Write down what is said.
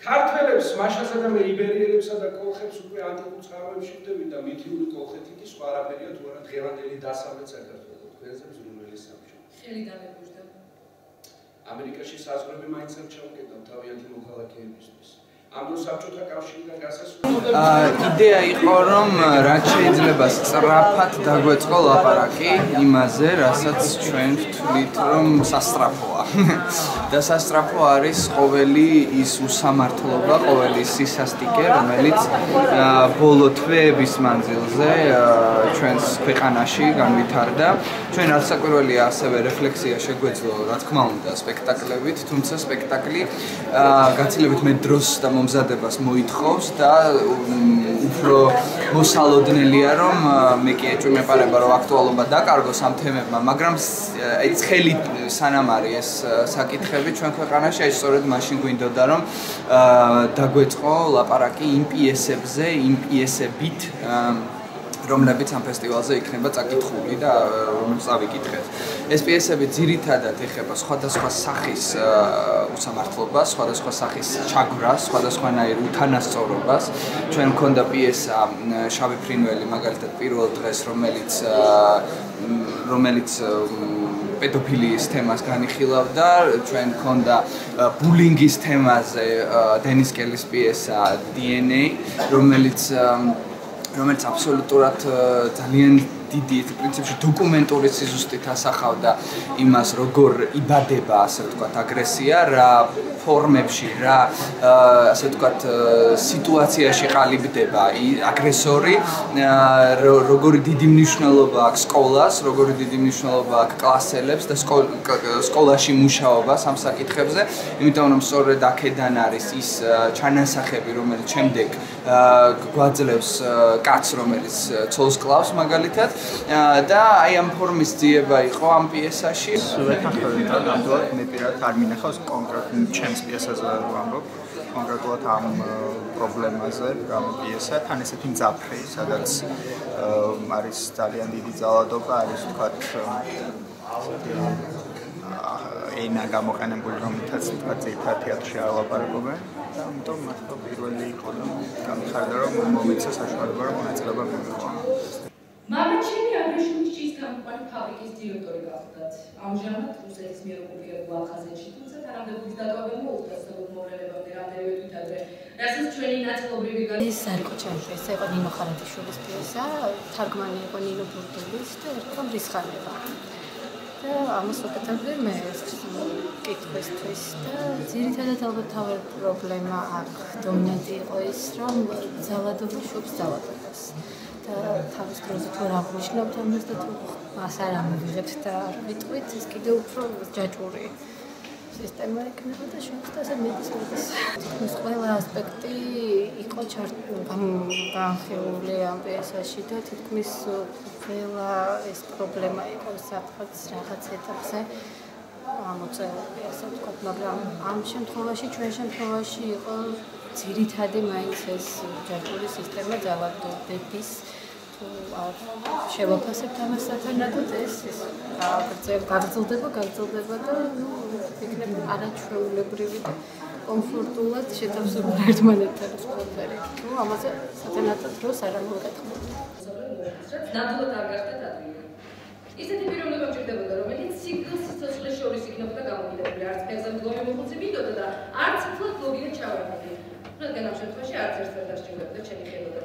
ქართველებს, მაშასა და იბერიელებსა და კოლხებს უკვე ანტიკურ წყაროებში ვხვდებით და მითიური კოლხეთი კი სხვა არაფერია თუ არა დღევანდელი დასავლეთ საქართველო, თქვენზე ზრუნველი საბჭო. ხელი დამებუჟდა. ამერიკაში საზღვრები მაინც არ ჩავკეტავ თავიანთი მოქალაქეებისთვის. ამ დროს საბჭოთა კავშირიდან გასასვლელად იდეა იყო რომ რაც შეიძლება სწრაფად დაგვეწყო ლაპარაკი იმაზე, რასაც ჩვენ ვთვლით რომ სასწრაფოა. და სასწრაფო არის ყოველი ის უსამართლობა, ყოველი სისასტიკე, რომელიც ბოლო თვეების მანძილზე ჩვენს ქვეყანაში განვითარდა. ჩვენ რაც საკვირველია ასევე რეფლექსია შეგვეძლო, რა თქმა უნდა, სპექტაკლებით, თუმცა სპექტაკლი გაცილებით მეტ დროს და მომზადებას მოითხოვს და უფრო მოსალოდნელია რომ მე კი ეჭვმეპარება რომ აქტუალობა დაკარგოს ამ თემებმა, მაგრამ აი ცხელი სანამ არის ეს საკითხები ჩვენ ქვეყანაში, აი სწორედ მაშინ გვინდოდა რომ დაგვეწყო ლაპარაკი იმ პიესებზე, იმ პიესებით რომლებიც ამ ფესტივალზე იქნება წაკითხული და რომელიც წავიკითხეთ. ეს პიესები ძირითადად ეხება სხვადასხვა სახის უსამართლობას, სხვადასხვა სახის ჩაგვრას, სხვადასხვანაირ უთანასწორობას. ჩვენ მქონდა პიესა შავი ფრინველი, მაგალითად პირველ დღეს, რომელიც პედოფილიის თემას განიხილავდა, ჩვენ მქონდა ბულინგის თემაზე დენის კელის პიესა DNA, რომელიც აბსოლუტურად ძალიან დიდი პრინციპში დოკუმენტური სიზუსტით ასახავდა იმას, როგორ იბადება, ასე ვთქვათ, აგრესია, რა ფორმებში, რა ასე ვთქვათ, სიტუაციაში ყალიბდება აგრესორი, როგორი დიდი მნიშვნელობა აქვს სკოლას, როგორი დიდი მნიშვნელობა აქვს კლასელებს და სკოლაში მუშაობას ამ საკითხებზე, იმიტომ რომ სწორედ აქედან არის ის ჩანასახები, რომელიც შემდეგ გვაძლევს კაცს, რომელიც ცოლს კლავს მაგალითად. და აი ამ ფორმის ძიება იყო ამ პიესაში. ნამდვილად მე პირადად არ მინახავს კონკრეტულ ჩემს პიესაზე ვამბობ, კონკრეტულად ამ პრობლემაზე, რა პიესა, თან ესეთი მძაფრი, სადაც არის ძალიან დიდი ძალადობა, არის ვთქვათ ენა გამოყენებული, რომელთაც ვთქვათ ძირითადად თეატრში არ ლაპარაკობენ. და ამიტომ მართლა პირველი იყო რომ გამიხარდა რომ მომეცა საშუალება რომ მონაწილეობა მივიღო. მამაჩემი აბრეშუმიშჩის გამყვანი ფაბრიკის დირექტორი გახლდათ. ამჟამად რუსეთის მიერ ოკუპირებულ აფხაზეთში, თუმცა თანამდებობის დატოვებამ უწესრიგ მოვლენებამდე რამდენიმე თვით ადრე, რასაც ჩვენი ნაწილობრივი ეს არკოჩანში, ეს იყო ნინო ხარათიშვილის პიესა, თარგმანი იყო ნინო ბურდულის და ერთხელ რისხანება. და ამას ვაკეთებდი მე კითხვისთვის და ძირითადად ალბათ თავი პრობლემა აქ დომინანტი იყო ის, რომ ძალადობა შობს ძალადობას. თავის დროზე თუ არ აღნიშნავთ ამას და თუ მას არ ამოვიღებთ და არ ვიტყვით, ეს კიდევ უფრო ჯაჭვური სისტემა იქნება და შევს და ასე მეტის. თითქმის ყველა ასპექტი იყო განხილული ამ პიესაში და თითქმის ყველა ეს პრობლემა იყო საფრთხის რაღაც ეტაპზე ამოწეული, ასე ვთქვათ, მაგრამ ამ შემთხვევაში, ჩვენ შემთხვევაში იყო ძირითადი მაინც ეს ჯაჭვური სისტემა ძალადობების თუ არ შევაფასებთ ამას სათანადოდ ეს გაგრძელდება და იქნება არაჩვეულებრივი და კომფორტულად შეთავსებული ერთმანეთთან ყველაფერი. თუ ამაზე სათანადოდ დროს არ მოგეთხოვთ. ნამდვილად არ გახდათ ადვილი. ისეთი პიროვნება მჭირდებოდა, რომელიც სიგნალს სიცოცხლეს შორის იქნებოდა გამოკიდებული, არც ფეხზე მდგომი მოხუცი მინდოდა და არც ფლად ლოგინად ჩავარდნილი. რადგან ამ შემთხვევაში არც ერთ ვერ დასჭირდებოდა ჩემი ხელოდა.